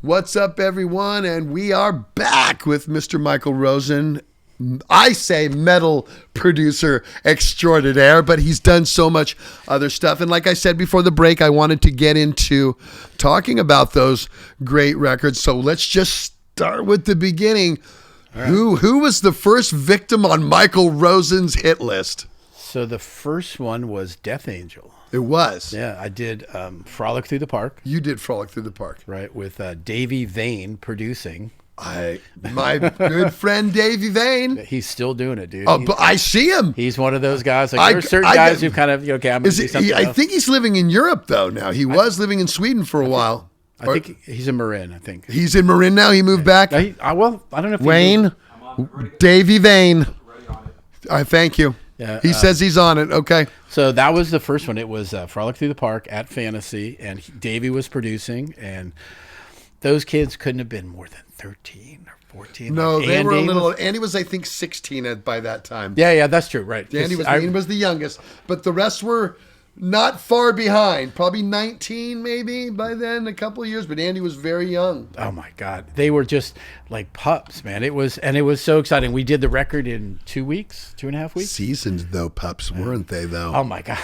What's up, everyone? And we are back with Mr. Michael Rosen. I say metal producer extraordinaire, but he's done so much other stuff. And like I said before the break, I wanted to get into talking about those great records. So let's just start with the beginning. Right. Who was the first victim on Michael Rosen's hit list? So the first one was Death Angel. It was. Yeah, I did Frolic Through the Park. You did Frolic Through the Park. Right, with Davey Vane producing. My good friend Davey Vane. He's still doing it, dude. Oh, but I see him. He's one of those guys. Like there are certain guys who kind of, okay, I'm going to do something else. I think he's living in Europe, though, now. He was living in Sweden for a while. I think he's in Marin, I think. He's in Marin now? He moved back? Well, I don't know if Wayne, Davey Vane. I thank you. Yeah, he says he's on it. Okay. So that was the first one. It was Frolic Through the Park at Fantasy, and Davey was producing, and those kids couldn't have been more than 13 or 14. No, like they were a little. Andy was, I think, 16 by that time. Yeah, that's true. Right. Andy was the youngest, but the rest were not far behind. Probably 19, maybe by then, a couple of years. But Andy was very young. Oh my God, they were just like pups, man. It was so exciting. We did the record in 2 weeks, 2.5 weeks. Seasoned though, pups, weren't they? Though. Oh my God.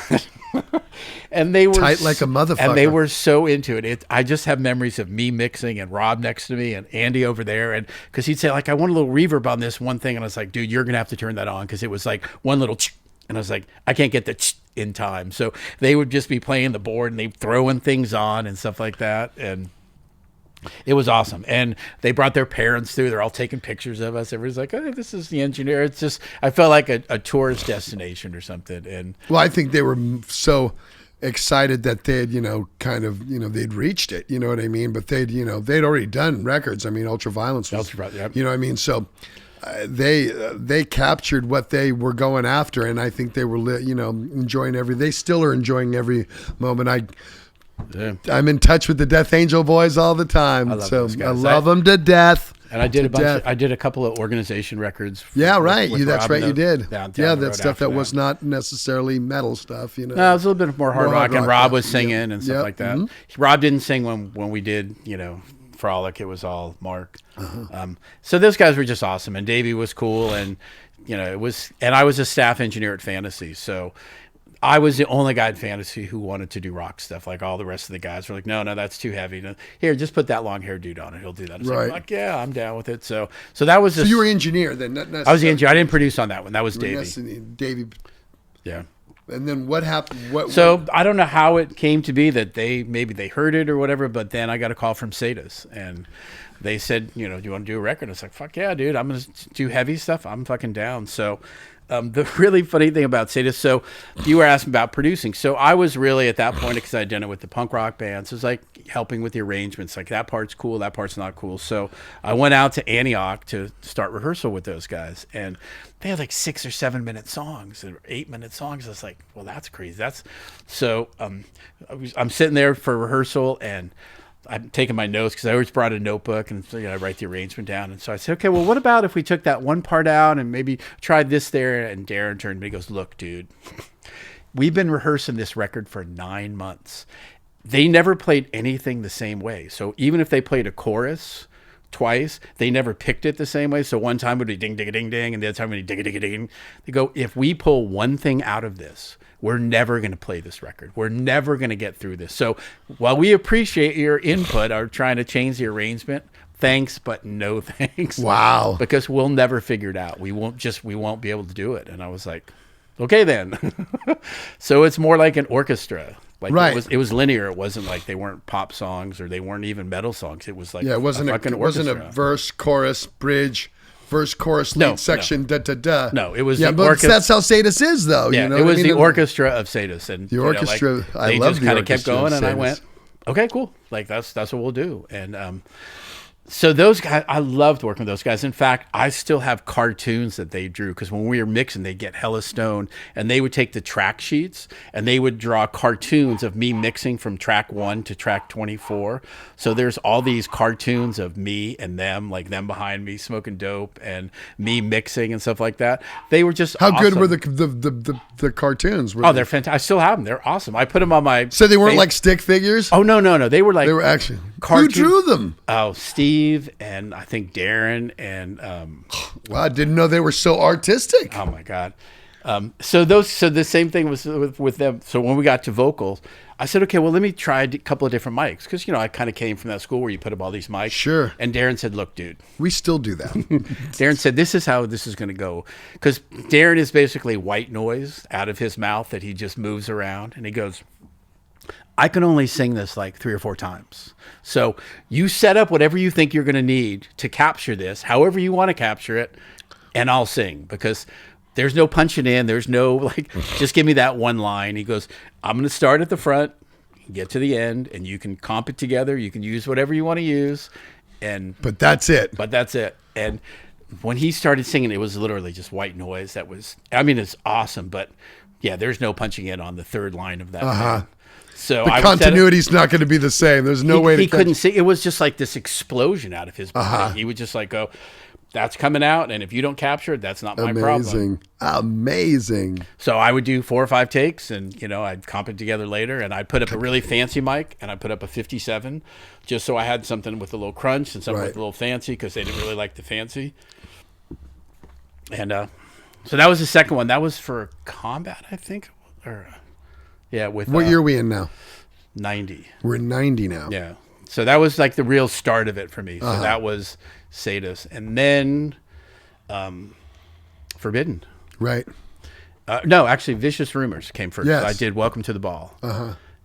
And they were tight like a motherfucker. And they were so into it. I just have memories of me mixing and Rob next to me and Andy over there, and because he'd say like, I want a little reverb on this one thing, and I was like, dude, you're gonna have to turn that on because it was like one little. And I was like, I can't get the in time. So they would just be playing the board and they throwing things on and stuff like that. And it was awesome. And they brought their parents through. They're all taking pictures of us. Everybody's like, oh, this is the engineer. It's just, I felt like a tourist destination or something. And well, I think they were so excited that they'd, they'd reached it, you know what I mean? But they'd already done records. I mean, Ultraviolence was, yep. You know what I mean? So they captured what they were going after, and I think they were, enjoying they still are enjoying every moment. I'm in touch with the Death Angel boys all the time. I love them to death. And I did I did a couple of organization records. Yeah, right. That's right. You did. Down that stuff that was not necessarily metal stuff. No, it was a little bit more hard rock. And Rob was singing and stuff like that. Mm-hmm. Rob didn't sing when we did, Frolic. It was all Mark. Uh-huh. So those guys were just awesome, and Davey was cool, and it was. And I was a staff engineer at Fantasy, so I was the only guy at Fantasy who wanted to do rock stuff. Like all the rest of the guys were like, no, that's too heavy. No, here, just put that long hair dude on it. He'll do that. Right. Like, yeah, I'm down with it. So that was. So you were engineer then? I was the engineer. I didn't produce on that one. That was Davey. Davey. Yeah. And then what happened? So I don't know how it came to be that maybe they heard it or whatever, but then I got a call from Sadis, and they said, do you want to do a record? I was like, fuck yeah, dude, I'm going to do heavy stuff. I'm fucking down. So the really funny thing about Sadis, so you were asking about producing. So I was really at that point, because I'd done it with the punk rock bands, it was like helping with the arrangements. Like that part's cool, that part's not cool. So I went out to Antioch to start rehearsal with those guys, and they had like 6 or 7 minute songs or 8-minute songs. I was like, well, that's crazy. So I'm sitting there for rehearsal, and I'm taking my notes because I always brought a notebook, and I write the arrangement down. And so I said, okay, well, what about if we took that one part out and maybe tried this there? And Darren turned to me and goes, look, dude, we've been rehearsing this record for 9 months. They never played anything the same way. So even if they played a chorus twice, they never picked it the same way. So one time it would be ding, ding, ding, ding, and the other time it would be ding, ding, ding. They go, if we pull one thing out of this, we're never going to play this record. We're never going to get through this. So while we appreciate your input or trying to change the arrangement, thanks, but no thanks. Wow. Because we'll never figure it out. We won't be able to do it. And I was like, okay then. So it's more like an orchestra. Like right. It was linear. It wasn't like they weren't pop songs or they weren't even metal songs. It was like it wasn't a verse, chorus, bridge, verse, chorus, lead section, da da da. No, it was but that's how Sadis is, though. Yeah, it was the orchestra of Sadis, and the orchestra. They just kind of kept going, and I went, okay, cool. Like that's what we'll do. And So those guys, I loved working with those guys. In fact, I still have cartoons that they drew because when we were mixing, they'd get hella stoned and they would take the track sheets and they would draw cartoons of me mixing from track 1 to track 24. So there's all these cartoons of me and them, like them behind me smoking dope and me mixing and stuff like that. They were just How good awesome. were the cartoons? Oh, they're fantastic. I still have them. They're awesome. I put them on my. So they weren't like stick figures? Oh no. They were like. They were actually. Cartoon. Who drew them? Oh, Steve and I think Darren and. Well, I didn't know they were so artistic. Oh my God. So the same thing was with them. So when we got to vocals, I said, okay, well, let me try a couple of different mics because I kind of came from that school where you put up all these mics. Sure. And Darren said, look, dude. We still do that. Darren said, this is how this is going to go. Because Darren is basically white noise out of his mouth that he just moves around. And he goes, I can only sing this like 3 or 4 times. So you set up whatever you think you're going to need to capture this, however you want to capture it, and I'll sing because there's no punching in. There's no like, just give me that one line. He goes, I'm going to start at the front, get to the end, and you can comp it together. You can use whatever you want to use. But that's it. And when he started singing, it was literally just white noise. It's awesome. But yeah, there's no punching in on the third line of that. Uh-huh. So the continuity's not going to be the same. There's no way he couldn't see. It was just like this explosion out of his body. Uh-huh. He would just like go, that's coming out, and if you don't capture it, that's not my problem. Amazing. So I would do 4 or 5 takes, and I'd comp it together later, and I'd put up a really fancy mic, and I'd put up a 57, just so I had something with a little crunch and something with a little fancy, because they didn't really like the fancy. And so that was the second one. That was for combat, I think, with what year are we in now? 90. We're in 90 now. Yeah. So that was like the real start of it for me. So that was Sadist. And then Forbidden. Right. No, actually, Vicious Rumors came first. Yes. I did Welcome to the Ball.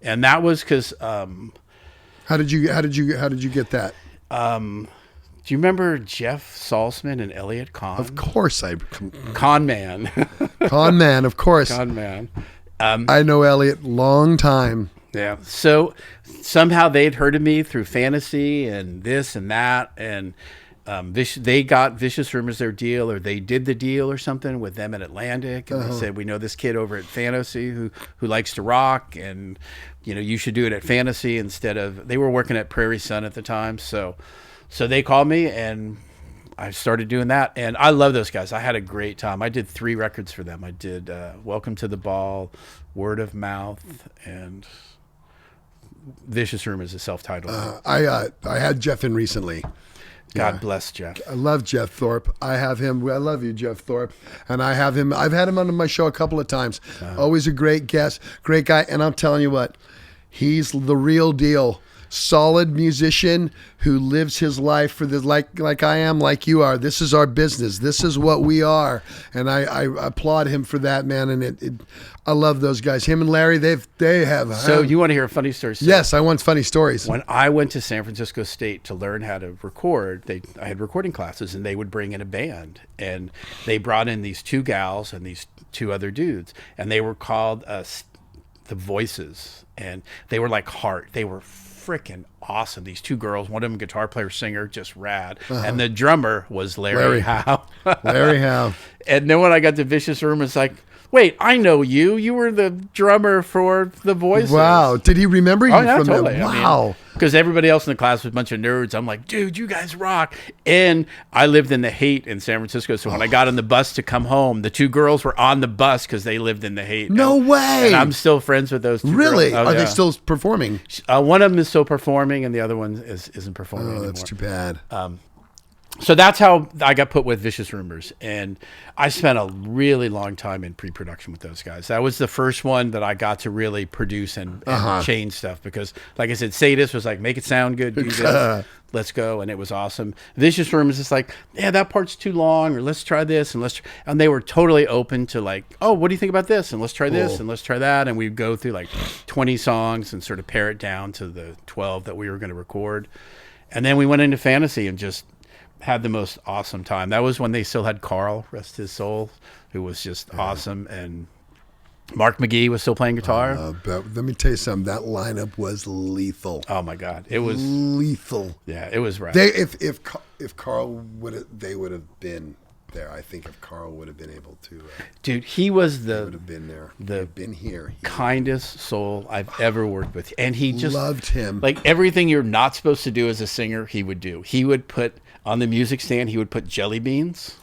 And that was because... how did you get that? Do you remember Jeff Salzman and Elliot Kahn? Of course Con Man. Con Man, of course. Con Man. I know Elliot long time. Yeah. So somehow they'd heard of me through fantasy and this and that. And they got Vicious Rumors their deal, or they did the deal or something with them at Atlantic. And they said, we know this kid over at Fantasy who likes to rock. And, you should do it at Fantasy instead of... They were working at Prairie Sun at the time. So they called me and I started doing that. And I love those guys. I had a great time. I did 3 records for them. I did Welcome to the Ball, Word of Mouth, and... Vicious Rumors is self-titled. I had Jeff in recently. God bless Jeff. I love Jeff Thorpe. I have him. I love you, Jeff Thorpe. And I have him. I've had him on my show a couple of times. Always a great guest, great guy. And I'm telling you what, he's the real deal. Solid musician who lives his life for this, like I am, like you are. This is our business. This is what we are, and I applaud him for that, man. And I love those guys. Him and Larry, they have. So you want to hear a funny story? So yes, I want funny stories. When I went to San Francisco State to learn how to record, I had recording classes, and they would bring in a band, and they brought in these 2 gals and these 2 other dudes, and they were called the Voices, and they were like Heart. They were freaking awesome. These 2 girls, one of them guitar player, singer, just rad. And the drummer was Larry Howe. Larry Howe. And then when I got to Vicious Rumors, it's like, wait, I know you. You were the drummer for the Voices. Wow. Did he remember you from totally. that? Wow. Because everybody else in the class was a bunch of nerds. I'm like, dude, you guys rock. And I lived in the Haight in San Francisco. So when I got on the bus to come home, the 2 girls were on the bus because they lived in the Haight. No way. And I'm still friends with those 2 Really? girls. Are they still performing? One of them is still performing, and the other one isn't performing anymore. That's too bad. So that's how I got put with Vicious Rumors. And I spent a really long time in pre-production with those guys. That was the first one that I got to really produce and change stuff. Because, like I said, Sadist was like, make it sound good, do this, let's go. And it was awesome. Vicious Rumors is like, yeah, that part's too long, or let's try this. And they were totally open to like, oh, what do you think about this? And let's try this, and let's try that. And we'd go through like 20 songs and sort of pare it down to the 12 that we were going to record. And then we went into Fantasy and just had the most awesome time. That was when they still had Carl, rest his soul, who was just awesome. And Mark McGee was still playing guitar. But let me tell you something. That lineup was lethal. Oh my God, it was lethal. Yeah, it was right. If Carl they would have been there. I think if Carl would have been able to, dude, he was would have been there. Been here. Kindest soul I've ever worked with, and he just loved him. Like everything you're not supposed to do as a singer, he would do. He would put on the music stand. He would put jelly beans.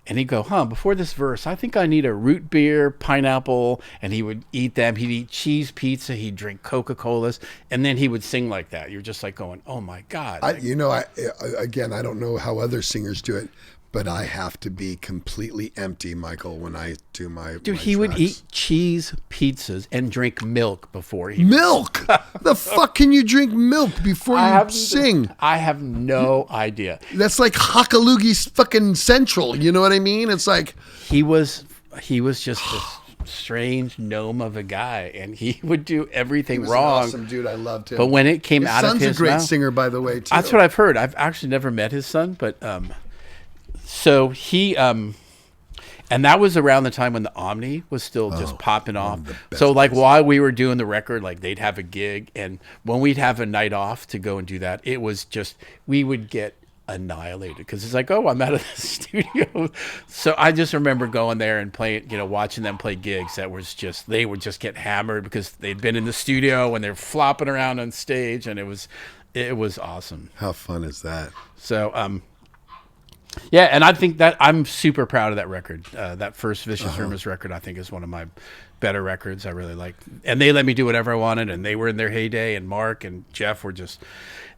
And he'd go, before this verse, I think I need a root beer, pineapple, and he would eat them. He'd eat cheese pizza. He'd drink Coca-Colas, and then he would sing like that. You're just like going, oh my God. I don't know how other singers do it, but I have to be completely empty, Michael, when I do my Dude, my he would tracks. eat cheese pizzas and drink milk before he Milk? The fuck can you drink milk before you sing? I have no idea. That's like Hockaloogie fucking Central. You know what I mean? It's like He was just this strange gnome of a guy, and he would do everything he was wrong. an awesome dude. I loved him. But when it came out of his son's a great mouth, singer, by the way, too. that's what I've heard. I've actually never met his son, but so he and that was around the time when the Omni was still just popping off. So like while we were doing the record, like they'd have a gig, and when we'd have a night off to go and do that, it was just we would get annihilated because it's like, oh, I'm out of the studio. So I just remember going there and playing, watching them play gigs that was just, they would just get hammered because they'd been in the studio and they're flopping around on stage, and it was awesome. How fun is that? So yeah, and I think that I'm super proud of that record. That first Vicious Rumors record, I think, is one of my better records. I really like, and they let me do whatever I wanted, and they were in their heyday. And Mark and Jeff were just,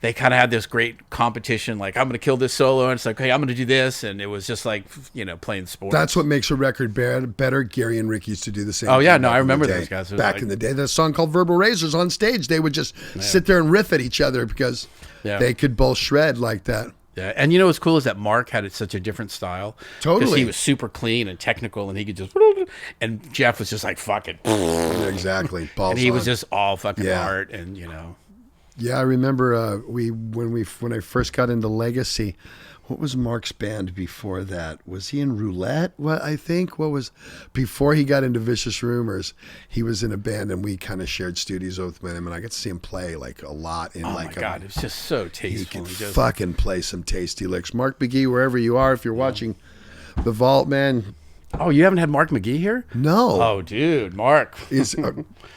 they kind of had this great competition. Like, I'm going to kill this solo, and it's like, hey, I'm going to do this, and it was just like, playing sports. That's what makes a record better. Gary and Rick used to do the same. Oh yeah, thing no, I remember in the day. those guys. Back in the day, the song called Verbal Razors on stage, they would just sit there and riff at each other because they could both shred like that. Yeah, and what's cool is that Mark had such a different style. Totally. Because he was super clean and technical, and he could just, and Jeff was just like, fuck it. Exactly. Balls And he was on. just all fucking art, and Yeah, I remember when I first got into Legacy. What was Mark's band before that? Was he in Roulette? What was before he got into Vicious Rumors? He was in a band, and we kind of shared studios with him, and I got to see him play like a lot. In oh my God, it was just so tasteful. He can fucking play some tasty licks. Mark McGee, wherever you are, if you're watching the Vault, man. Oh, you haven't had Mark McGee here? No. Oh, dude, Mark.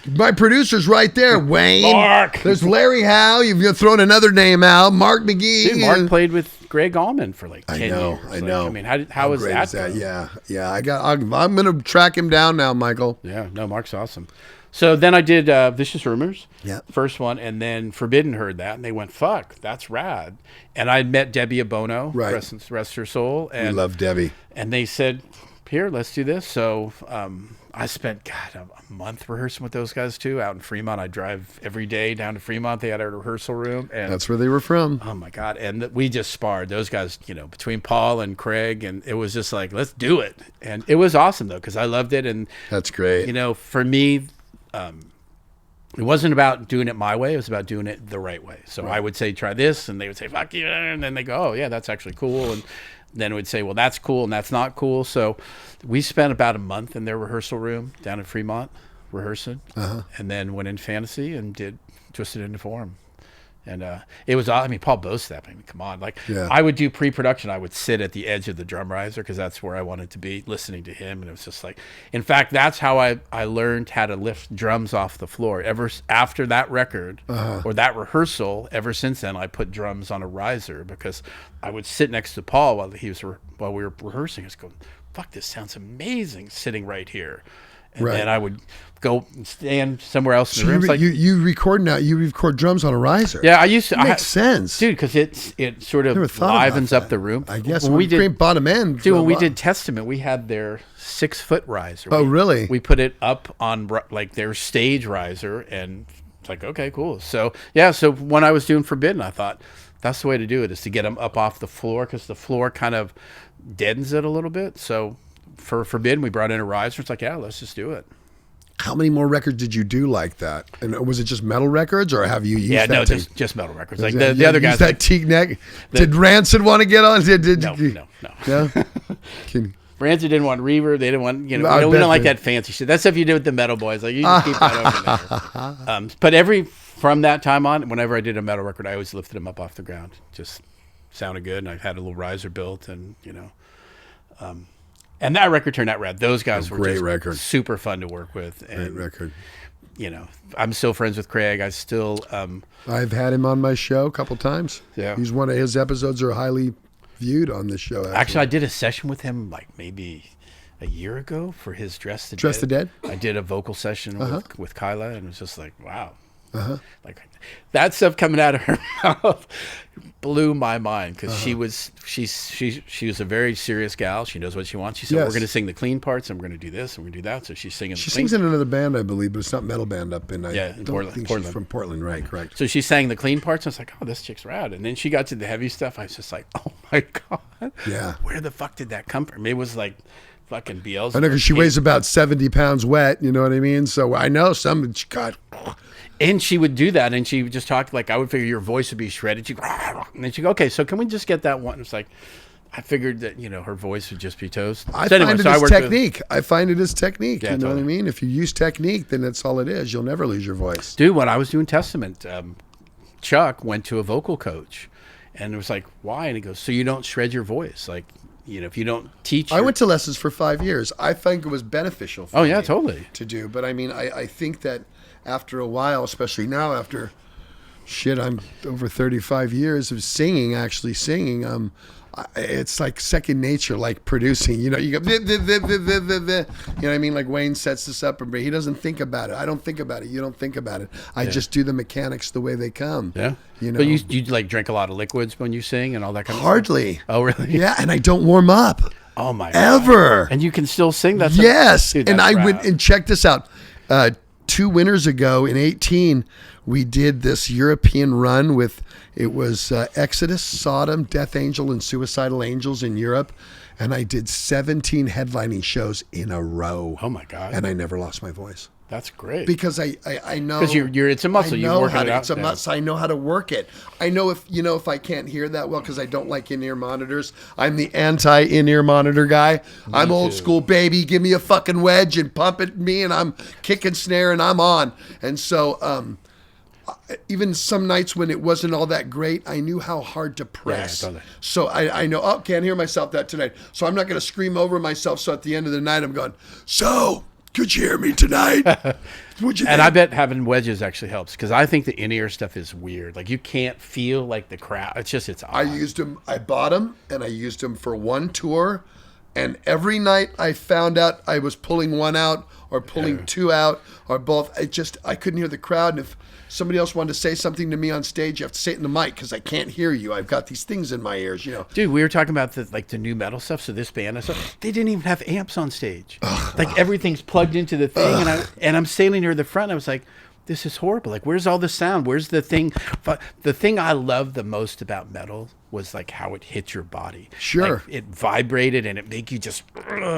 My producer's right there, Wayne. Mark. There's Larry Howe. You've thrown another name out. Mark McGee. Dude, Mark played with Greg Allman for like 10 years. I know. I mean, how was great that? is that? Yeah. I'm gonna track him down now, Michael. Yeah, no, Mark's awesome. So then I did Vicious Rumors, first one, and then Forbidden heard that, and they went, fuck, that's rad. And I met Debbie Abono, rest her soul. And, we love Debbie. And they said, here, let's do this. So I spent, a month rehearsing with those guys, too, out in Fremont. I drive every day down to Fremont. They had a rehearsal room. And that's where they were from. Oh, my God. And we just sparred. Those guys, between Paul and Craig, and it was just like, let's do it. And it was awesome, though, because I loved it. And that's great. For me, it wasn't about doing it my way. It was about doing it the right way. So I would say, try this, and they would say, fuck you. And then they go, oh, yeah, that's actually cool. And then it would say, well, that's cool, and that's not cool. So we spent about a month in their rehearsal room down in Fremont rehearsing, and then went in Fantasy and did Twisted into Form. And it was, Paul boasts that. Come on. I would do pre-production. I would sit at the edge of the drum riser because that's where I wanted to be, listening to him. And it was just like, in fact, that's how I learned how to lift drums off the floor. Ever after that record or that rehearsal, ever since then, I put drums on a riser because I would sit next to Paul while we were rehearsing. I was going, fuck, this sounds amazing sitting right here. And then I would go and stand somewhere else in the room. You record now. You record drums on a riser. Yeah, I used to. Makes sense, dude, because it sort of livens up the room. I guess when we did Bottom End. Dude, when we did Testament, we had their 6-foot riser. Oh, really? We put it up on like their stage riser, and it's like, okay, cool. So yeah, so when I was doing Forbidden, I thought that's the way to do it, is to get them up off the floor, because the floor kind of deadens it a little bit. So for Forbidden, we brought in a riser. It's like, yeah, let's just do it. How many more records did you do like that? And was it just metal records, or have you used that? Yeah, no, just metal records. Like the other guys. That teak neck. Did Rancid want to get on? No. No? Branson didn't want reverb. They didn't want, we I don't bet like they- that fancy shit. That stuff you do with the metal boys. Like, you just keep that over there. But from that time on, whenever I did a metal record, I always lifted them up off the ground. Just sounded good, and I had a little riser built, and, and that record turned out rad. Those guys were great just record. super fun to work with. And, Great record. I'm still friends with Craig. I still... I've had him on my show a couple times. Yeah. He's one of his episodes are highly viewed on this show. Actually, I did a session with him like maybe a year ago for his Dress the Dead. Dress the Dead? I did a vocal session with Kyla, and it was just like, wow. Like that stuff coming out of her mouth blew my mind, because she was a very serious gal. She knows what she wants. She said, Yes. we're going to sing the clean parts, and we're going to do this, and we're going to do that. So she's singing. She sings in another band, I believe, but it's not metal band up in. Yeah, in Portland. She's from Portland, right? Correct. So she sang the clean parts, and I was like, oh, this chick's rad. And then she got to the heavy stuff. I was just like, oh my god, Yeah. where the fuck did that come from? It was like fucking Beelzebub. I know, because she weighs about 70 pounds wet. You know what I mean? So I know some. God. And she would do that, and she would just talk like, I would figure your voice would be shredded. She'd go, and then she'd go, okay, so can we just get that one? It's like, I figured that, her voice would just be toast. I So find it I as worked with- technique. I find it as technique. Yeah, you know what I totally. mean? If you use technique, then that's all it is. You'll never lose your voice. Dude, when I was doing Testament, Chuck went to a vocal coach, and it was like, why? And he goes, so you don't shred your voice. Like, if you don't teach. I went to lessons for 5 years. I think it was beneficial for Oh, yeah, me totally. to do. But I mean, I think that after a while, especially now after, I'm over 35 years of actually singing, it's like second nature, like producing. You go, you know what I mean? Like Wayne sets this up, and he doesn't think about it. I don't think about it. You don't think about it. I just do the mechanics the way they come. Yeah. You know? But you like drink a lot of liquids when you sing and all that kind of Hardly. stuff? Oh, really? Yeah, and I don't warm up. Oh, my God. Ever. And you can still sing that? Yes. Dude, And that's I went rad. and check this out. 2 winters ago in 2018, we did this European run with, it was Exodus, Sodom, Death Angel, and Suicidal Angels in Europe. And I did 17 headlining shows in a row. Oh, my God. And I never lost my voice. That's great. Because I know, Because it's a muscle. I You're know working how it to, out. it's a Yeah. muscle. I know how to work it. I know if I can't hear that well, because I don't like in-ear monitors. I'm the anti-in-ear monitor guy. I'm old too. school, baby. Give me a fucking wedge and pump it me, and I'm kicking snare and I'm on. And so even some nights when it wasn't all that great, I knew how hard to press. totally. So I know, can't hear myself that tonight. So I'm not going to scream over myself. So at the end of the night, I'm going, so could you hear me tonight? What'd you And think? I bet having wedges actually helps, because I think the in-ear stuff is weird. Like, you can't feel like the crowd. It's odd. I used them. I bought them, and I used them for one tour. And every night I found out I was pulling one out or pulling 2 out or both. I couldn't hear the crowd. And if somebody else wanted to say something to me on stage, you have to say it in the mic, because I can't hear you. I've got these things in my ears, Dude, we were talking about the new metal stuff. So this band and stuff, they didn't even have amps on stage. Like, everything's plugged into the thing, and I'm standing near the front. And I was like, this is horrible. Like, where's all the sound? Where's the thing? The thing I loved the most about metal was like how it hit your body. Sure. Like, it vibrated, and it make you just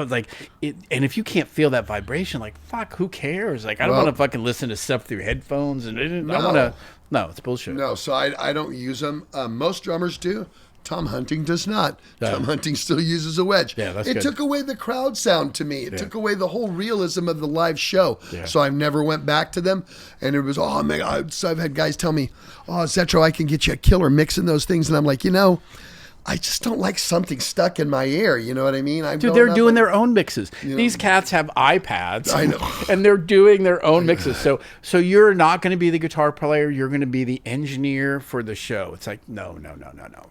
like it. And if you can't feel that vibration, like, fuck, who cares? Like, I don't Well- want to fucking listen to stuff through headphones, and I No. want to. No, it's bullshit. No, so I don't use them. Most drummers do. Tom Hunting does not. Tom Hunting still uses a wedge. Yeah, that's it good. took away the crowd sound to me. It took away the whole realism of the live show. Yeah. So I've never went back to them. And it was, oh man, I've had guys tell me, oh, Zetro, I can get you a killer mixing those things. And I'm like, I just don't like something stuck in my ear. You know what I mean? Dude, they're doing their own mixes. These cats have iPads. I know. And they're doing their own mixes. So you're not going to be the guitar player. You're going to be the engineer for the show. It's like, no.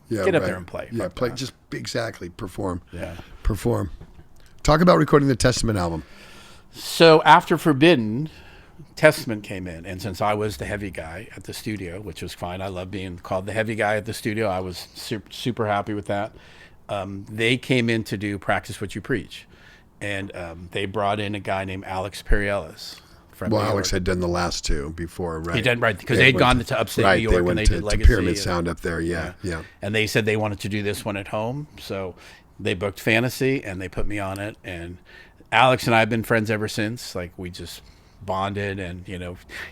Yeah, Get up right. there and play. Yeah, Fuck play. that. Just exactly. Perform. Yeah. Perform. Talk about recording the Testament album. So after Forbidden, Testament came in. And since I was the heavy guy at the studio, which was fine, I love being called the heavy guy at the studio. I was super happy with that. They came in to do Practice What You Preach. And they brought in a guy named Alex Perielis. Well, Alex had done the last 2 before, right? He did, right, because they'd gone to upstate New York, they and went they to, did to Legacy. Pyramid Sound up there, yeah. And they said they wanted to do this one at home, so they booked Fantasy, and they put me on it. And Alex and I have been friends ever since. Like, we bonded, and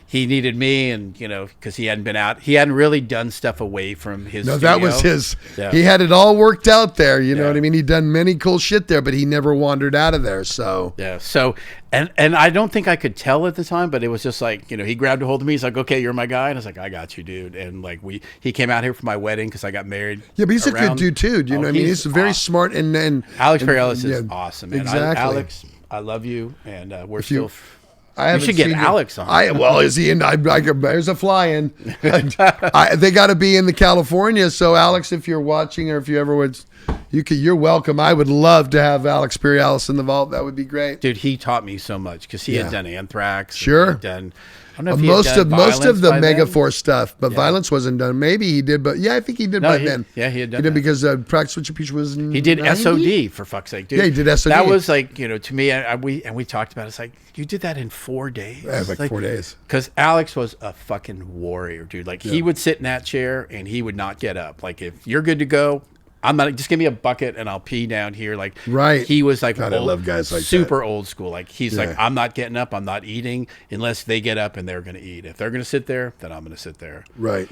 he needed me, and because he hadn't really done stuff away from his No, studio. that was his. Yeah. He had it all worked out there. You know Yeah. what I mean? He'd done many cool shit there, but he never wandered out of there. So Yeah. So, and I don't think I could tell at the time, but it was just like, he grabbed a hold of me. He's like, okay, you're my guy. And I was like, I got you, dude. And like, he came out here for my wedding because I got married. yeah, but he's a good dude too. You know what I mean? He's very awesome. smart and Alex Perales is yeah, awesome. Man. Exactly. Alex, I love you. And we're still. I You haven't should get seen Alex on. Is he in? There's a fly-in. They got to be in the California. So Alex, if you're watching or if you ever would, you're welcome. I would love to have Alex Perales in the vault. That would be great. Dude, he taught me so much because he had done Anthrax. Sure. He'd done. I don't know if he had Most done of the Violence by then. Megaforce stuff, but Violence wasn't done. Maybe he did, but yeah, I think he did by then. Yeah, he had done He did that. because Practice What You Preach was. He did 90? SOD for fuck's sake, dude. Yeah, he did SOD. That was like, to me, we talked about it. It's like, you did that in 4 days. Yeah, like 4 days. Because Alex was a fucking warrior, dude. Like, he would sit in that chair and he would not get up. Like, if you're good to go, I'm not. Just give me a bucket and I'll pee down here. Like, Right. He was like, God, I love guys like super old school. Like, he's Yeah. like, I'm not getting up. I'm not eating unless they get up and they're going to eat. If they're going to sit there, then I'm going to sit there. Right.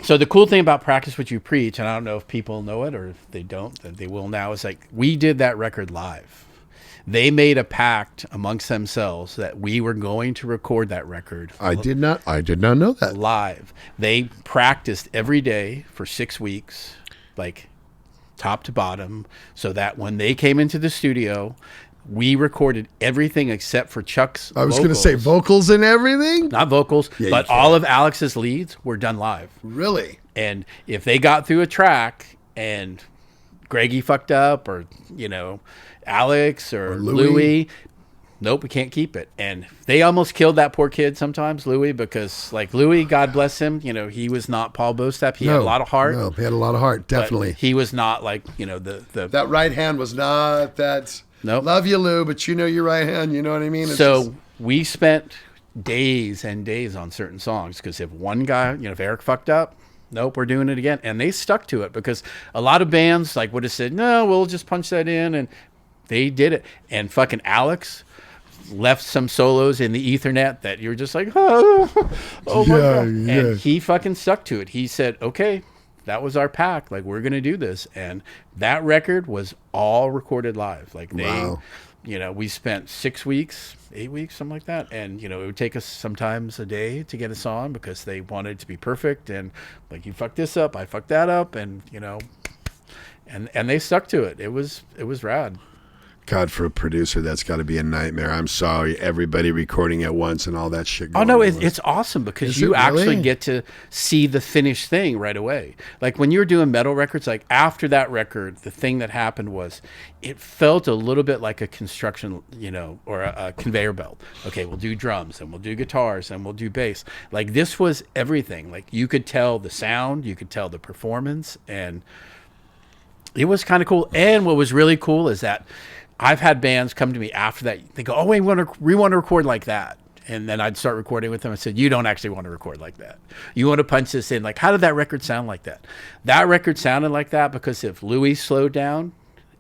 So the cool thing about Practice What You Preach, and I don't know if people know it or if they don't, then they will now, is like, we did that record live. They made a pact amongst themselves that we were going to record that record. I did not know that. Live. They practiced every day for 6 weeks, like top to bottom, so that when they came into the studio, we recorded everything except for Chuck's I was going to vocals. say vocals and everything. Not vocals, Yeah, but you can't. all of Alex's leads were done live. Really? And if they got through a track and Greggy fucked up, or Alex or Louis, nope, we can't keep it. And they almost killed that poor kid sometimes, Louis, because like Louis, God bless him, he was not Paul Bostap. He had a lot of heart. No, he had a lot of heart, but definitely. he was not like the That right hand was not that. Nope. Love you, Lou, but your right hand. You know what I mean? It's so just- we spent days and days on certain songs because if one guy, if Eric fucked up, nope, we're doing it again. And they stuck to it because a lot of bands like would have said, no, we'll just punch that in. And they did it. And fucking Alex left some solos in the Ethernet that you're just like, oh my God. Yeah. And he fucking stuck to it. He said, okay, that was our pact. Like, we're going to do this. And that record was all recorded live. Like, Wow. we spent 6 weeks, 8 weeks, something like that. And, it would take us sometimes a day to get us on because they wanted it to be perfect. And, like, you fucked this up, I fucked that up. And, and they stuck to it. It was rad. God, for a producer, that's got to be a nightmare. I'm sorry, everybody recording at once and all that shit. Oh, going no, on. it's awesome because Is you it actually really? get to see the finished thing right away. Like when you were doing metal records, like after that record, the thing that happened was it felt a little bit like a construction, or a conveyor belt. Okay, we'll do drums and we'll do guitars and we'll do bass. Like this was everything. Like you could tell the sound, you could tell the performance, and it was kind of cool. And what was really cool is that I've had bands come to me after that. They go, oh, wait, we want to record like that. And then I'd start recording with them. I said, you don't actually want to record like that. You want to punch this in. Like, how did that record sound like that? That record sounded like that because if Louis slowed down,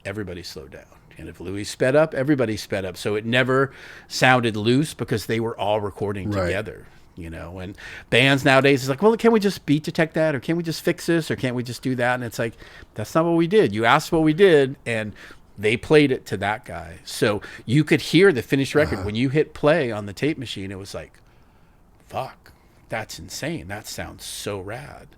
everybody slowed down. And if Louis sped up, everybody sped up. So it never sounded loose because they were all recording Right. together. And bands nowadays is like, well, can't we just beat detect that? Or can't we just fix this? Or can't we just do that? And it's like, that's not what we did. You asked what we did, and they played it to that guy. So you could hear the finished record. When you hit play on the tape machine, it was like, fuck, that's insane. That sounds so rad.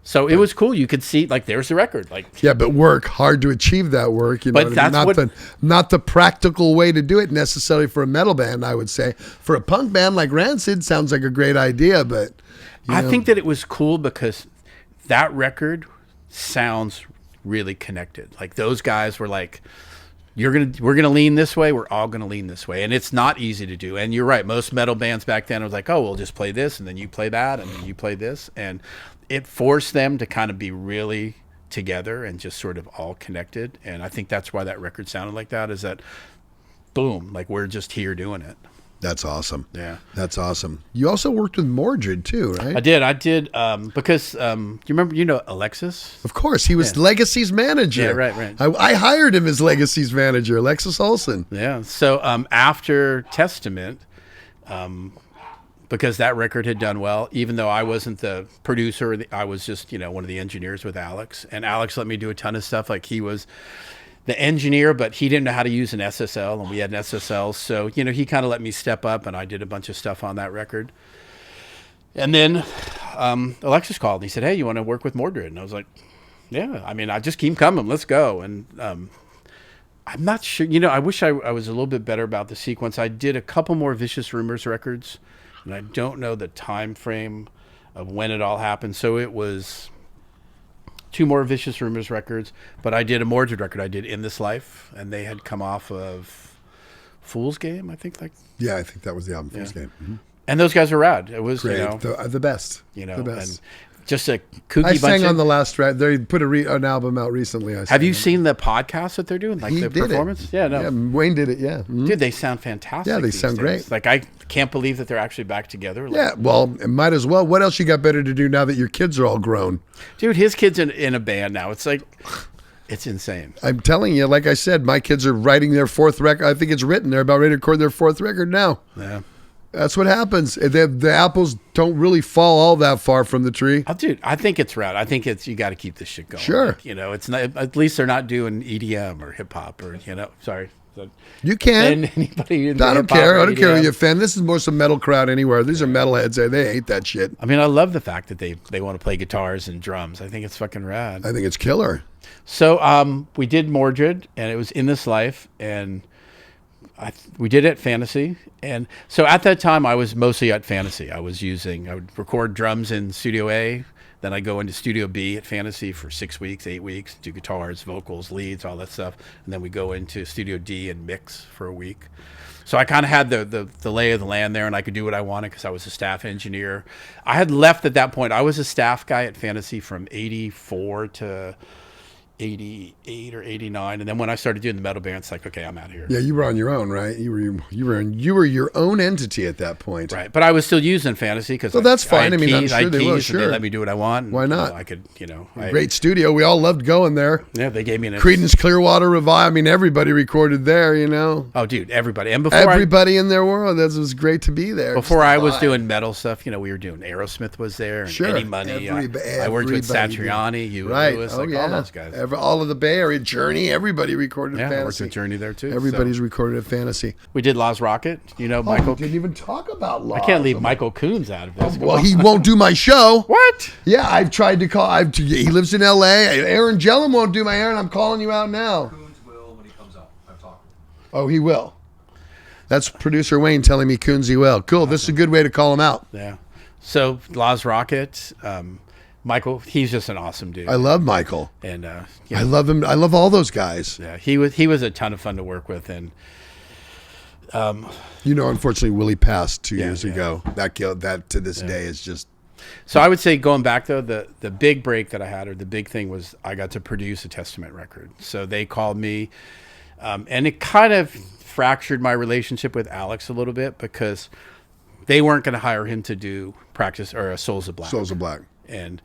So it was cool. You could see, like, there's the record. Like, Yeah, but hard to achieve that work. But what I mean? that's not the practical way to do it necessarily for a metal band, I would say. For a punk band like Rancid, sounds like a great idea, but I think that it was cool because that record sounds really connected. Like those guys were like, we're gonna lean this way, we're all gonna lean this way. And it's not easy to do. And you're right, most metal bands back then was like, oh, we'll just play this and then you play that and then you play this. And it forced them to kind of be really together and just sort of all connected. And I think that's why that record sounded like that, is that boom, like we're just here doing it. that's awesome. Yeah. That's awesome. You also worked with Mordred too, right? I did because you remember Alexis? Of course, he was Legacy's manager. Yeah, right. I hired him as Legacy's manager, Alexis Olsen. Yeah. So after Testament, because that record had done well, even though I wasn't the producer. I was just, one of the engineers with Alex. And Alex let me do a ton of stuff. Like, he was the engineer, but he didn't know how to use an SSL, and we had an SSL. So, he kind of let me step up, and I did a bunch of stuff on that record. And then Alexis called, and he said, hey, you want to work with Mordred? And I was like, yeah, I just keep coming. Let's go. And I'm not sure. I wish I was a little bit better about the sequence. I did a couple more Vicious Rumors records, and I don't know the time frame of when it all happened. So it was 2 more Vicious Rumors records, but I did a Mordred record. I did In This Life, and they had come off of Fool's Game, I think. Yeah, I think that was the album, Fool's Game. Mm-hmm. And those guys were rad. It was, great. The best. The best. And just a kooky bunch. I sang on the last track. They put an album out recently. Have you seen the podcast that they're doing? Like the performance? Yeah, no. Yeah, Wayne did it, yeah. Mm-hmm. Dude, they sound fantastic. Yeah, they sound great. Like, I can't believe that they're actually back together. Yeah, well, it might as well. What else you got better to do now that your kids are all grown? Dude, his kid's in a band now. It's like, it's insane. I'm telling you, like I said, my kids are writing their 4th record. I think it's written. They're about ready to record their 4th record now. Yeah. That's what happens. The apples don't really fall all that far from the tree. Oh, dude, I think it's rad. I think you got to keep this shit going. Sure. Like, it's not, at least they're not doing EDM or hip hop or, sorry. You can. Anybody I don't care. I don't care who you offend. This is more some metal crowd anywhere. These are metalheads. They hate that shit. I mean, I love the fact that they want to play guitars and drums. I think it's fucking rad. I think it's killer. So we did Mordred, and it was In This Life, and we did it at Fantasy. And so at that time, I was mostly at Fantasy. I would record drums in Studio A. Then I go into Studio B at Fantasy for 6 weeks, 8 weeks, do guitars, vocals, leads, all that stuff. And then we go into Studio D and mix for a week. So I kind of had the lay of the land there, and I could do what I wanted because I was a staff engineer. I had left at that point. I was a staff guy at Fantasy from 84 to 88 or 89, and then when I started doing the metal band, it's like, okay, I'm out here. Yeah, you were on your own, right? You were your own entity at that point, right? But I was still using Fantasy because that's fine. I'm sure they will. Sure, they let me do what I want. And, why not? I could, great studio. We all loved going there. Yeah, they gave me an Creedence Clearwater Revival. I mean, everybody recorded there. Oh, dude, everybody. And everybody in their world. That was great to be there. Before I was doing metal stuff, we were doing Aerosmith was there, and Eddie Money. I worked with Satriani, Hugh Lewis, all those guys. All of the Bay Area. Journey, everybody recorded Fantasy. I worked with Journey there too. Everybody's recorded at Fantasy. We did Law's Rocket. Michael. We didn't even talk about Law. I can't leave Michael Coons out of this. Well, he won't do my show. What? Yeah, I've tried to call. He lives in L.A. Aaron Gellum won't do my hair, and I'm calling you out now. Coons will when he comes up. I've talked to him. Oh, he will. That's producer Wayne telling me Coons he will. Cool. This is a good way to call him out. Yeah. So Law's Rocket. Michael, he's just an awesome dude. I love Michael, and I love him. I love all those guys. Yeah, he was a ton of fun to work with, and unfortunately, Willie passed 2 years ago. That to this day is just. So I would say, going back though, the big break that I had, or the big thing, was I got to produce a Testament record. So they called me, and it kind of fractured my relationship with Alex a little bit because they weren't going to hire him to do Practice or Souls of Black. Souls of Black. And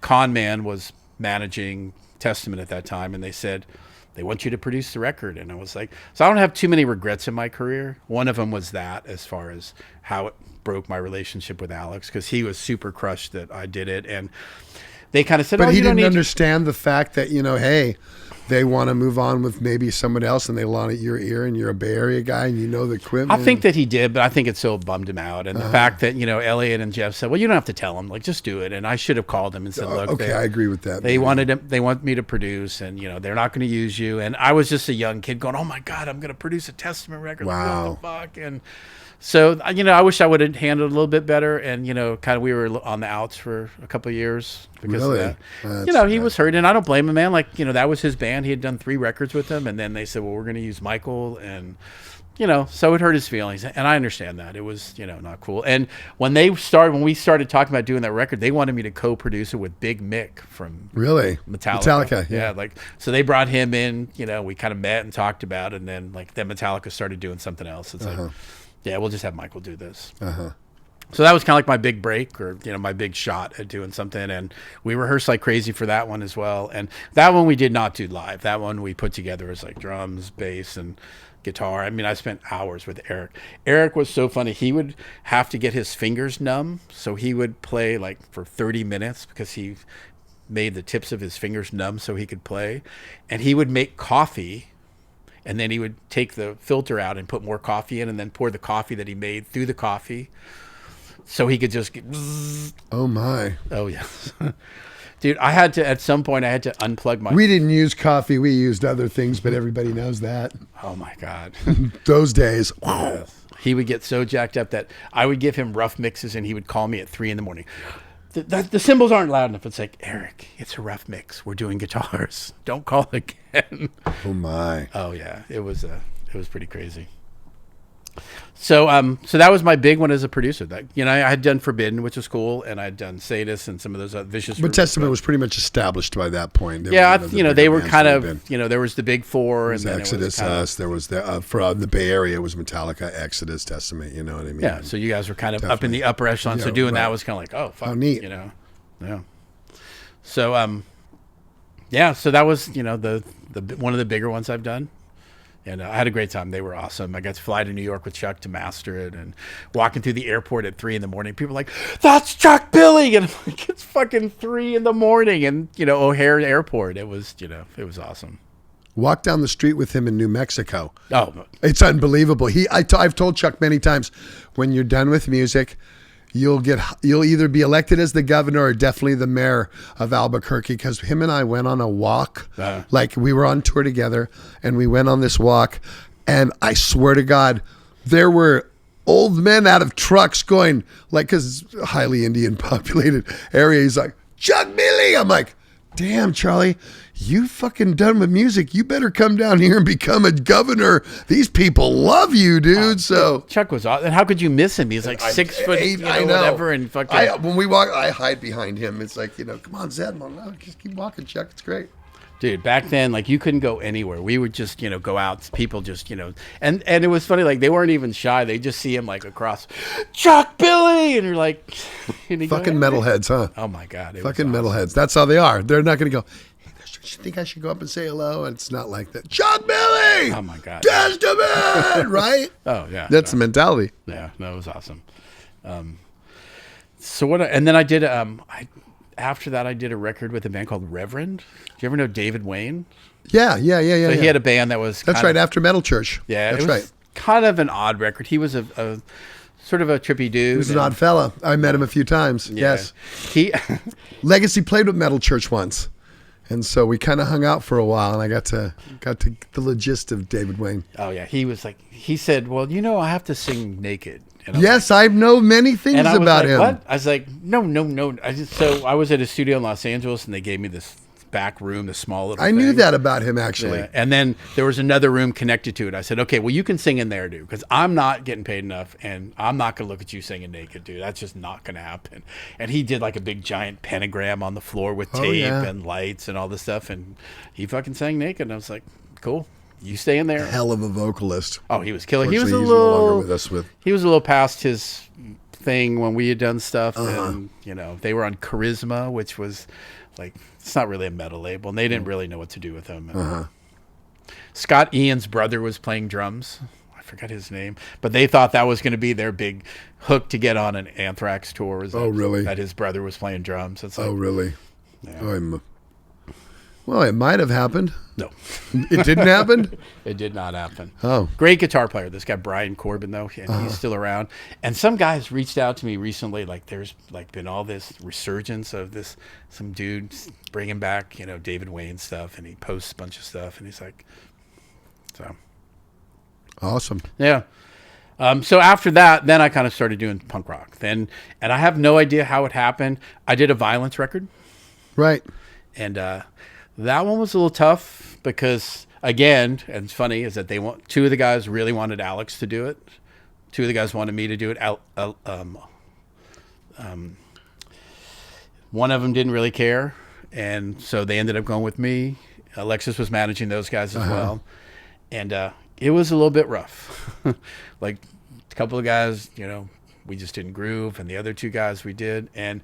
Con Man was managing Testament at that time, and they said, they want you to produce the record. And I was like, so I don't have too many regrets in my career. One of them was that, as far as how it broke my relationship with Alex, because he was super crushed that I did it. And they kind of said, but he didn't understand the fact that, hey, they want to move on with maybe someone else, and they want at your ear, and you're a Bay Area guy, and the equipment. I think that he did, but I think it still bummed him out. And the fact that, Elliot and Jeff said, well, you don't have to tell him, just do it. And I should have called him and said, look, okay, I agree with that. They want me to produce, and, they're not going to use you. And I was just a young kid going, oh my God, I'm going to produce a Testament record. Wow. What the fuck? And so, I wish I would have handled it a little bit better. And, we were on the outs for a couple of years because of that. He was hurt, and I don't blame him, man. That was his band. He had done 3 records with them, and then they said, well, we're going to use Michael, and, so it hurt his feelings. And I understand that. It was, not cool. And when we started talking about doing that record, they wanted me to co-produce it with Big Mick from Metallica. Yeah. So they brought him in, we kind of met and talked about it, and then, then Metallica started doing something else. It's like, yeah, we'll just have Michael do this. So that was kind of like my big break, or my big shot at doing something. And we rehearsed like crazy for that one as well. And that one we did not do live. That one we put together as like drums, bass, and guitar. I mean, I spent hours with Eric. Eric was so funny. He would have to get his fingers numb, so he would play like for 30 minutes because he made the tips of his fingers numb so he could play. And he would make coffee, and then he would take the filter out and put more coffee in, and then pour the coffee that he made through the coffee. So he could just get... Oh, my. Oh, yes. Dude, at some point, I had to unplug my... We didn't use coffee. We used other things, but everybody knows that. Oh, my God. Those days. Yes. He would get so jacked up that I would give him rough mixes, and he would call me at 3 a.m. The cymbals aren't loud enough. It's like, Eric, it's a rough mix. We're doing guitars. Don't call again. Oh, my. Oh, yeah. It was pretty crazy. So that was my big one as a producer. That I had done Forbidden, which was cool, and I'd done Sadist and some of those Vicious. But Testament was pretty much established by that point. They were kind of there was the big four, and then Exodus, there was for the Bay Area it was Metallica, Exodus, Testament. You know what I mean? Yeah. So you guys were kind of up in the upper echelon. So doing that was kind of like, oh, fuck, how neat. Yeah. So so that was the one of the bigger ones I've done. And I had a great time. They were awesome. I got to fly to New York with Chuck to master it, and walking through the airport at 3 a.m. People were like, "That's Chuck Billy!" And I'm like, "It's fucking 3 a.m." And O'Hare Airport. It was it was awesome. Walk down the street with him in New Mexico. Oh, it's unbelievable. I've told Chuck many times, when you're done with music, you'll either be elected as the governor or definitely the mayor of Albuquerque, because him and I went on a walk. Like, we were on tour together, and we went on this walk, and I swear to God, there were old men out of trucks going, like, because it's a highly Indian populated area. He's like, "Chuck Billy!" I'm like, "Damn, Charlie, you fucking done with music. You better come down here and become a governor. These people love you, dude." So Chuck was awesome. And how could you miss him? He's like 6 foot, I know. whatever, and fucking. When we walk, I hide behind him. It's like, come on, Zed, just keep walking, Chuck. It's great. Dude, back then, like, you couldn't go anywhere. We would just, go out. People just, and it was funny. Like, they weren't even shy. They just see him like across, "Chuck Billy," and you're like, fucking metalheads, huh? Oh my God, fucking metalheads. That's how they are. They're not going to go, "Hey, you think I should go up and say hello?" And it's not like that. "Chuck Billy!" Oh my God, Testament, right? Oh yeah, that's the mentality. Yeah, no, it was awesome. And then I did after that, I did a record with a band called Reverend. Do you ever know David Wayne? Yeah. So he had a band that was... That's right, after Metal Church. Yeah, that's it was right. Kind of an odd record. He was a sort of a trippy dude. He was an odd fella. I met him a few times. Yeah. Yes. He Legacy played with Metal Church once. And so we kind of hung out for a while, and I got to the gist of David Wayne. Oh, yeah. He said, "Well, I have to sing naked." Yes, I know many things about him. What? I was like, no. So I was at a studio in Los Angeles, and they gave me this back room, this small little I knew that about him, actually. Yeah. And then there was another room connected to it. I said, "Okay, well, you can sing in there, dude, because I'm not getting paid enough, and I'm not going to look at you singing naked, dude. That's just not going to happen." And he did like a big giant pentagram on the floor with tape and lights and all this stuff, and he fucking sang naked. And I was like, "Cool. You stay in there." Hell of a vocalist. Oh, he was killer. He was no longer with us. He was a little past his thing when we had done stuff, and they were on Charisma, which was like, it's not really a metal label, and they didn't really know what to do with him. And Scott Ian's brother was playing drums. I forgot his name, but they thought that was going to be their big hook to get on an Anthrax tour. Really? That his brother was playing drums. It's like, really? Yeah. Well, it might have happened. No. It didn't happen? It did not happen. Oh. Great guitar player. This guy, Brian Corbin, though, and he's still around. And some guys reached out to me recently, like, there's like been all this resurgence of some dude bringing back, David Wayne stuff, and he posts a bunch of stuff, and he's like, so. Awesome. Yeah. So after that, then I kind of started doing punk rock. And I have no idea how it happened. I did a Violence record. Right. And that one was a little tough because, again, and it's funny, is that two of the guys really wanted Alex to do it. Two of the guys wanted me to do it. One of them didn't really care, and so they ended up going with me. Alexis was managing those guys as well, and it was a little bit rough. Like, a couple of guys, we just didn't groove, and the other two guys we did. And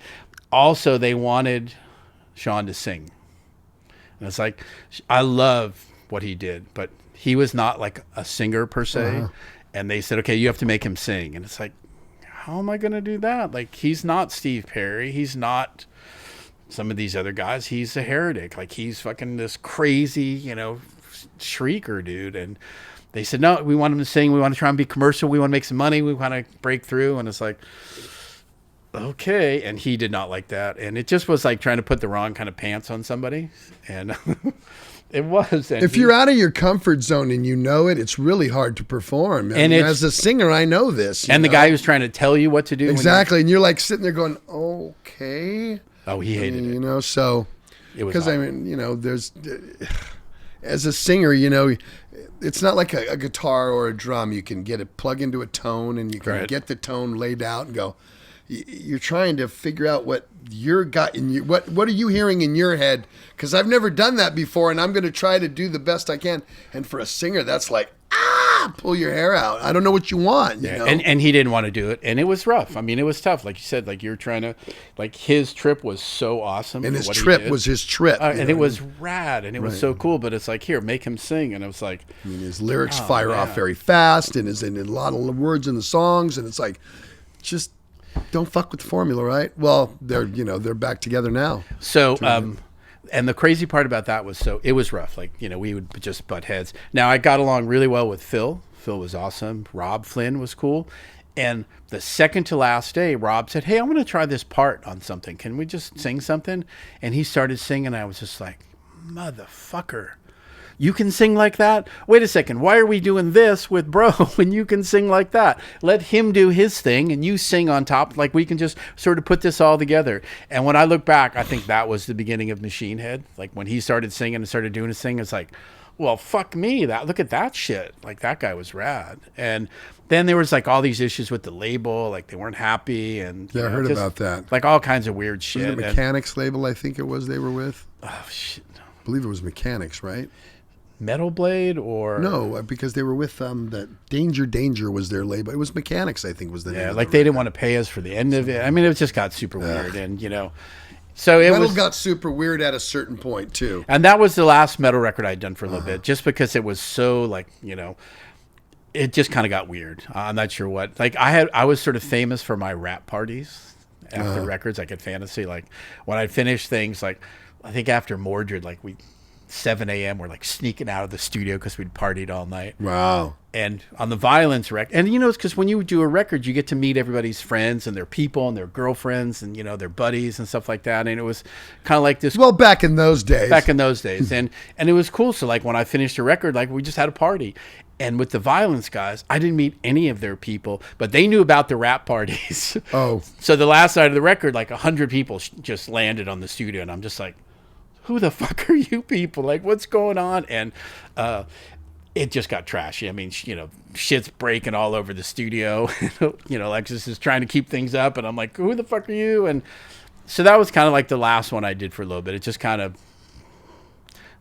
also they wanted Sean to sing. And it's like, I love what he did, but he was not like a singer per se. And they said, okay, you have to make him sing. And it's like, how am I going to do that? Like, he's not Steve Perry. He's not some of these other guys. He's a heretic. Like, he's fucking this crazy, shrieker dude. And they said, no, we want him to sing. We want to try and be commercial. We want to make some money. We want to break through. And it's like, okay. And he did not like that. And it just was like trying to put the wrong kind of pants on somebody. And it was. And if you're out of your comfort zone and you know it, it's really hard to perform. And as a singer, I know this. And the guy who's trying to tell you what to do. Exactly. And you're like sitting there going, okay. Oh, he hated it. So, because I mean, there's, as a singer, it's not like a guitar or a drum. You can get it, plug into a tone, and you can get the tone laid out and go. You're trying to figure out what your gut in you. What are you hearing in your head? Because I've never done that before, and I'm going to try to do the best I can. And for a singer, that's like pull your hair out. I don't know what you want. You know? And he didn't want to do it, and it was rough. I mean, it was tough. Like you said, like you're trying to, like his trip was so awesome, and his trip was his trip, and it was rad, and it was so cool. But it's like, here, make him sing, and it was like, his lyrics fire off very fast, and is in a lot of words in the songs, and it's like, just don't fuck with the formula, right? Well, they're back together now. So, and the crazy part about that was, so it was rough. Like, we would just butt heads. Now, I got along really well with Phil. Phil was awesome. Rob Flynn was cool. And the second to last day, Rob said, hey, I'm going to try this part on something. Can we just sing something? And he started singing. I was just like, motherfucker. You can sing like that? Wait a second. Why are we doing this with bro when you can sing like that? Let him do his thing and you sing on top. Like, we can just sort of put this all together. And when I look back, I think that was the beginning of Machine Head. Like, when he started singing and started doing his thing, it's like, well, fuck me. Look at that shit. Like, that guy was rad. And then there was like all these issues with the label. Like, they weren't happy. And I heard about that. Like, all kinds of weird shit. Was it Mechanics label, I think it was, they were with? Oh, shit. I believe it was Mechanics, right? Metal Blade or no, because they were with that Danger was their label. It was Mechanics, I think, was the name. Like, they didn't want to pay us for the end of it. I mean, it just got super weird, and so it metal got super weird at a certain point too. And that was the last metal record I'd done for a little bit, just because it was so like it just kind of got weird. I'm not sure what. Like, I was sort of famous for my rap parties after records, like at Fantasy. Like, when I'd finish things, like I think after Mordred, like 7 a.m. we're like sneaking out of the studio because we'd partied all night. Wow. And on the Violence record, and it's because when you do a record, you get to meet everybody's friends and their people and their girlfriends and their buddies and stuff like that. And it was kind of like this. Well, back in those days. and it was cool. So like when I finished a record, like we just had a party. And with the Violence guys, I didn't meet any of their people, but they knew about the rap parties. Oh. So the last night of the record, like 100 people just landed on the studio, and I'm just like, who the fuck are you people? Like, what's going on? And it just got trashy. I mean, shit's breaking all over the studio. Alexis is trying to keep things up, and I'm like, who the fuck are you? And so that was kind of like the last one I did for a little bit. It just kind of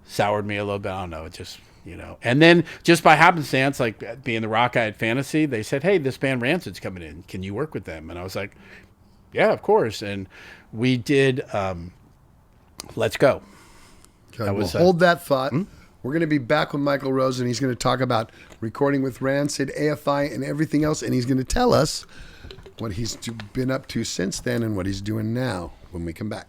soured me a little bit. I don't know. It just, And then just by happenstance, like being the rock guy at Fantasy, they said, hey, this band Rancid's coming in. Can you work with them? And I was like, yeah, of course. And we did Let's Go. Okay, hold that thought. We're going to be back with Michael Rosen. He's going to talk about recording with Rancid, AFI, and everything else. And he's going to tell us what he's been up to since then and what he's doing now when we come back.